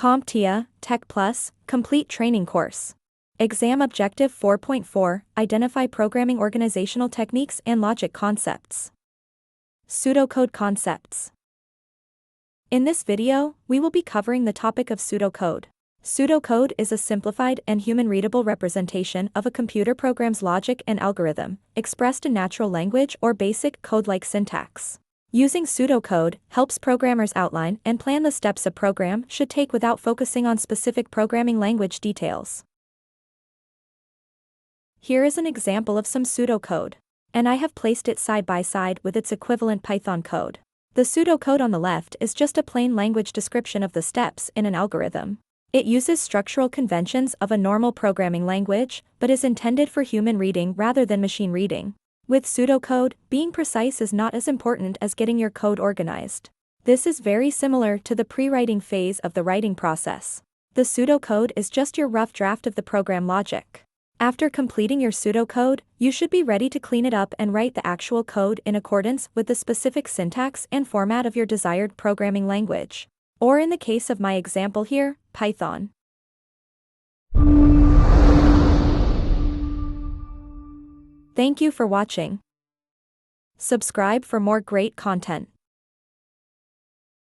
CompTIA Tech Complete Training Course. Exam Objective 4.4 Identify Programming Organizational Techniques and Logic Concepts. Pseudocode Concepts. In this video, we will be covering the topic of pseudocode. Pseudocode is a simplified and human-readable representation of a computer program's logic and algorithm, expressed in natural language or basic code-like syntax. Using pseudocode helps programmers outline and plan the steps a program should take without focusing on specific programming language details. Here is an example of some pseudocode, and I have placed it side by side with its equivalent Python code. The pseudocode on the left is just a plain language description of the steps in an algorithm. It uses structural conventions of a normal programming language, but is intended for human reading rather than machine reading. With pseudocode, being precise is not as important as getting your code organized. This is very similar to the pre-writing phase of the writing process. The pseudocode is just your rough draft of the program logic. After completing your pseudocode, you should be ready to clean it up and write the actual code in accordance with the specific syntax and format of your desired programming language. Or in the case of my example here, Python. Thank you for watching. Subscribe for more great content.